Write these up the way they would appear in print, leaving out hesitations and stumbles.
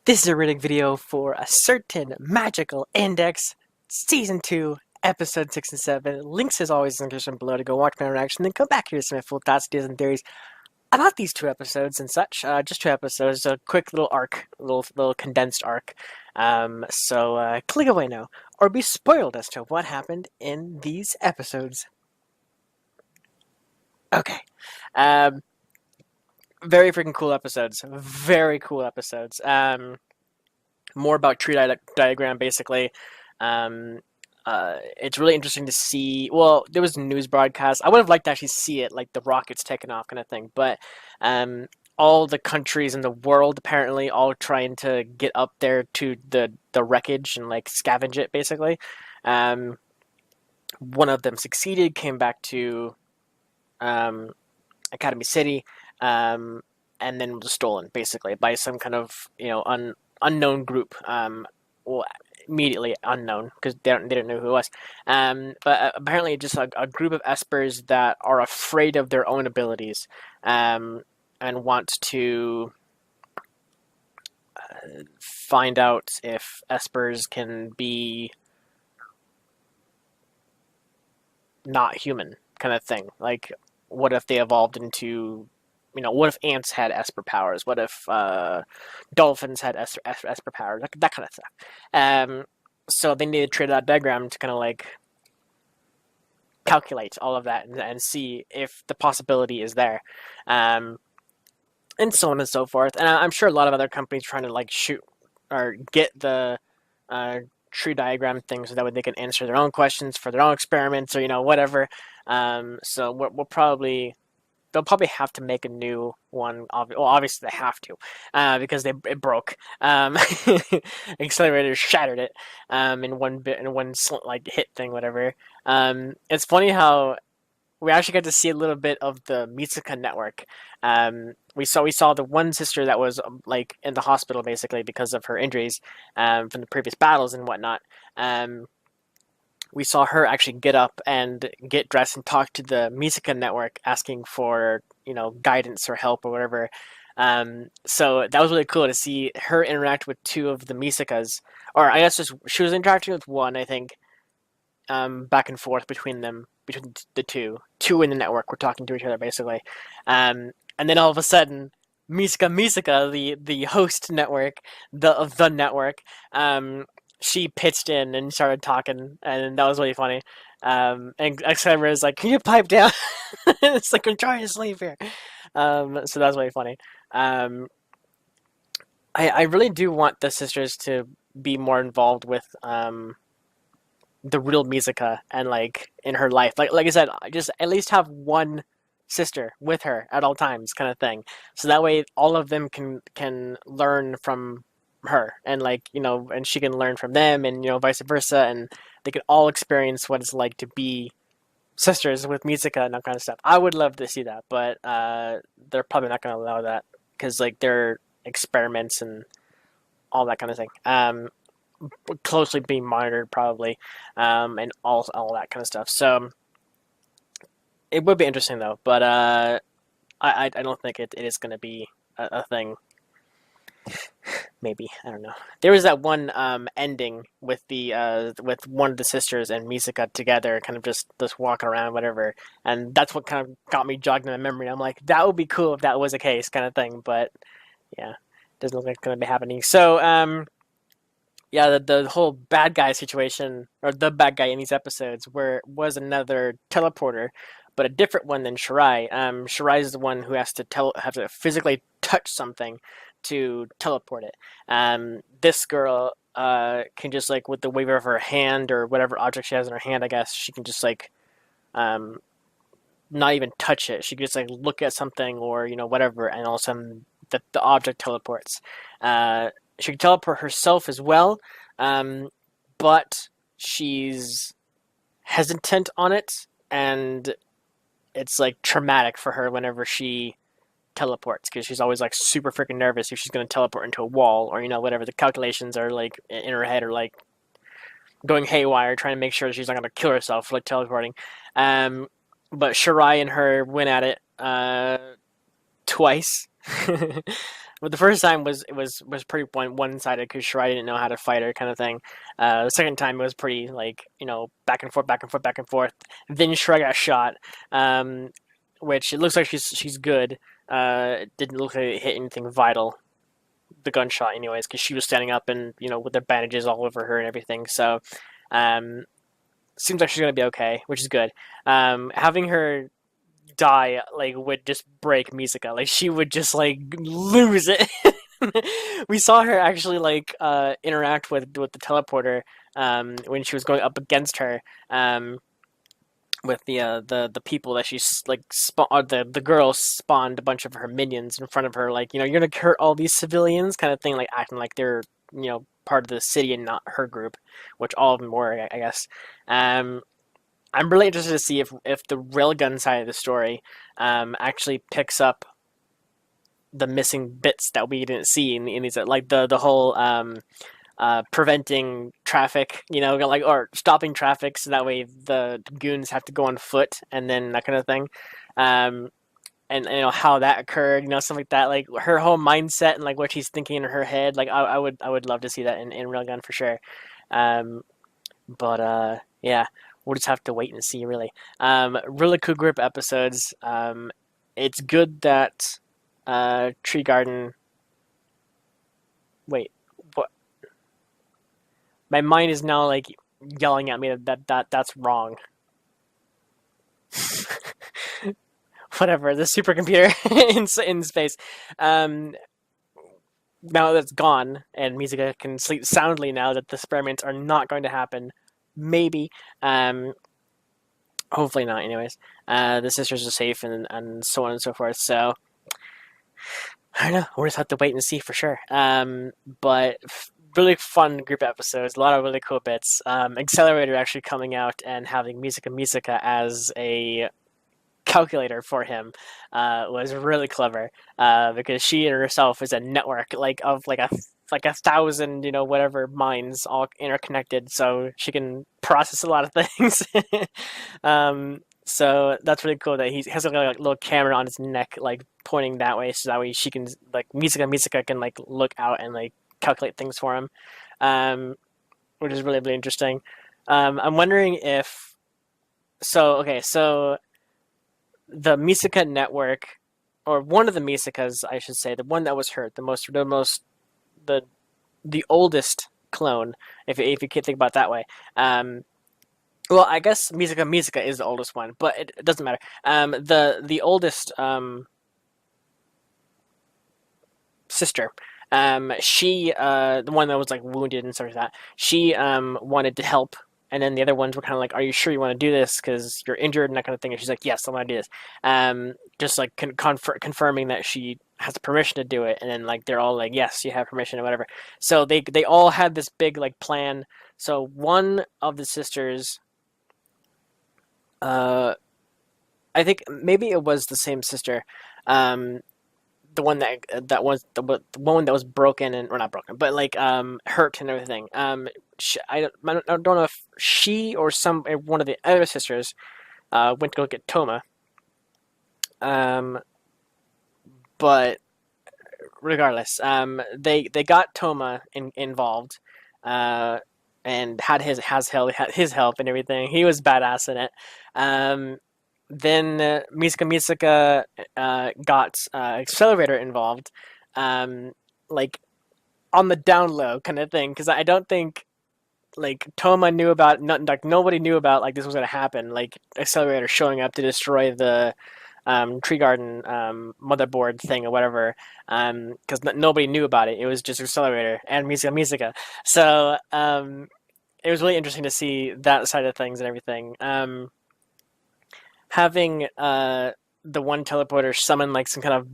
This is a reading video for A Certain Magical Index, Season 2, Episode 6 and 7. Links as always in the description below to go watch my reaction, then come back here to some full thoughts, ideas, and theories about these two episodes and such. Just two episodes, a quick little arc, little condensed arc. So click away now, or be spoiled as to what happened in these episodes. Okay. Very freaking cool episodes. Very cool episodes. More about tree diagram, basically. It's really interesting to see. Well, there was a news broadcast. I would have liked to actually see it, like the rockets taking off, kind of thing. But all the countries in the world apparently all trying to get up there to the wreckage and like scavenge it, basically. One of them succeeded, came back to Academy City, and then was stolen, basically, by some kind of unknown group. Well, immediately unknown because they didn't know who it was. But apparently, just a group of espers that are afraid of their own abilities, and want to find out if espers can be not human, kind of thing. Like, what if they evolved into, what if ants had esper powers? What if dolphins had esper powers? That kind of stuff. So they need to trade that diagram to kind of like calculate all of that and see if the possibility is there. And so on and so forth. And I'm sure a lot of other companies trying to like shoot or get the tree diagram thing so that way they can answer their own questions for their own experiments or whatever. So we'll probably they'll probably have to make a new one. Well, obviously they have to, because it broke. Accelerator shattered it in one like hit thing, whatever. It's funny how we actually got to see a little bit of the Mitsuka network. We saw the one sister that was like in the hospital basically because of her injuries from the previous battles and whatnot. We saw her actually get up and get dressed and talk to the Mitsuka network, asking for guidance or help or whatever. So that was really cool to see her interact with two of the Mitsukas, or I guess she was interacting with one, I think. Back and forth between the two in the network were talking to each other basically, and then all of a sudden Mitsuka, the host network, the network, she pitched in and started talking, and that was really funny. And Xclimber is like, "Can you pipe down?" It's like, I'm trying to sleep here. So that was really funny. I really do want the sisters to be more involved with the real Mitsuka and like in her life. Like I said, just at least have one sister with her at all times, kind of thing. So that way, all of them can learn from her, and like and she can learn from them, and vice versa, and they can all experience what it's like to be sisters with Mitsuka and that kind of stuff. I would love to see that, but they're probably not going to allow that because like their experiments and all that kind of thing. Closely being monitored probably, and all that kind of stuff. So it would be interesting though, but I don't think it is going to be a thing. Maybe, I don't know. There was that one ending with the with one of the sisters and Mitsuka together, kind of just walking around, whatever, and that's what kind of got me jogged in my memory. I'm like, that would be cool if that was the case, kind of thing. But yeah, doesn't look like it's going to be happening. So yeah, the whole bad guy situation, or the bad guy in these episodes, was another teleporter, but a different one than Shirai. Shirai is the one who has to physically touch something to teleport it. This girl can just like with the wave of her hand or whatever object she has in her hand, I guess she can just like not even touch it. She can just like look at something or whatever, and all of a sudden the object teleports. She can teleport herself as well, but she's hesitant on it, and it's like traumatic for her whenever she teleports, because she's always like super freaking nervous if she's going to teleport into a wall or whatever. The calculations are like in her head are like going haywire, trying to make sure she's not going to kill herself like teleporting. But Shirai and her went at it twice. But the first time was pretty one sided because Shirai didn't know how to fight her kind of thing. The second time it was pretty like back and forth, back and forth, back and forth. Then Shirai got shot, um, which it looks like she's good. It didn't look like it hit anything vital, the gunshot, anyways, because she was standing up and with the bandages all over her and everything. So um, seems like she's gonna be okay, which is good. Having her die like would just break Misaka. Like she would just like lose it. We saw her actually like interact with the teleporter when she was going up against her. With the people that she's like the girl spawned a bunch of her minions in front of her, like you're gonna hurt all these civilians kind of thing, like acting like they're part of the city and not her group, which all of them were, I guess. um I'm really interested to see if the railgun side of the story actually picks up the missing bits that we didn't see in these, like the whole preventing traffic, like, or stopping traffic so that way the goons have to go on foot and then that kind of thing. Um, and how that occurred, something like that, like her whole mindset and like what she's thinking in her head. Like I would love to see that in Railgun for sure. Um, but yeah, we'll just have to wait and see, really. Really cool group episodes. It's good that Tree Garden. Wait, what? My mind is now like yelling at me that's wrong. Whatever, the supercomputer in space. Um, Now that's gone, and Misaka can sleep soundly now that the experiments are not going to happen. Maybe. Um, Hopefully not, anyways. The sisters are safe and so on and so forth. So I don't know. We'll just have to wait and see for sure. But really fun group episodes. A lot of really cool bits. Accelerator actually coming out and having Misaka as a calculator for him was really clever because she and herself is a network like of like a thousand whatever minds all interconnected, so she can process a lot of things. So that's really cool that he has like a little camera on his neck like pointing that way, so that way she can like Misaka can like look out and like calculate things for him, um, which is really really interesting. I'm wondering if so the Misaka network, or one of the Misakas, I should say, the one that was hurt, the the oldest clone, if you can think about it that way. Well, I guess Misaka is the oldest one, but it doesn't matter. The oldest sister, she the one that was like wounded and sort of that, she wanted to help, and then the other ones were kind of like, "Are you sure you want to do this? Because you're injured and that kind of thing." And she's like, "Yes, I want to do this." Just like confirming that she has permission to do it, and then like they're all like, "Yes, you have permission," or whatever. So they all had this big like plan. So one of the sisters, uh, I think maybe it was the same sister, um, the one that was the one that was broken, and or not broken, but like hurt and everything. I don't know if she or some one of the other sisters went to go get Toma. Um, but regardless, they got Toma involved, uh, and had his help and everything. He was badass in it. Um, then Misaka got Accelerator involved, um, like on the down low kind of thing, because I don't think like Toma knew about nothing. Like nobody knew about like this was gonna happen. Like Accelerator showing up to destroy the Tree Garden motherboard thing or whatever, because nobody knew about it. It was just Accelerator and Misaka. So it was really interesting to see that side of things and everything. Having the one teleporter summon like some kind of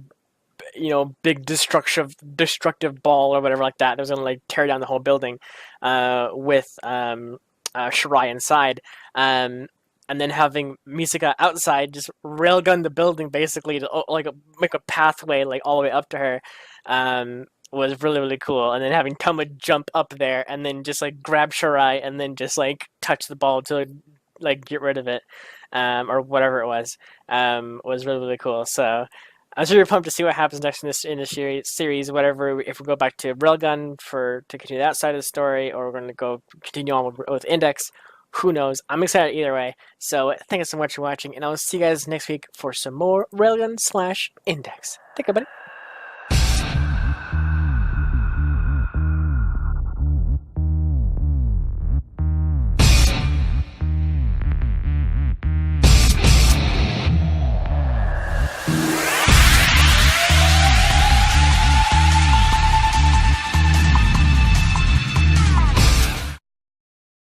big destructive ball or whatever like that was gonna like tear down the whole building with Shirai inside, and then having Misaka outside just railgun the building basically to like make a pathway like all the way up to her, was really really cool. And then having Toma jump up there and then just like grab Shirai and then just like touch the ball to like get rid of it, or whatever it was really really cool. So I'm super pumped to see what happens next in this series. Whatever, if we go back to Railgun to continue that side of the story, or we're going to go continue on with Index. Who knows? I'm excited either way. So thank you so much for watching, and I'll see you guys next week for some more Railgun / Index. Take care, buddy.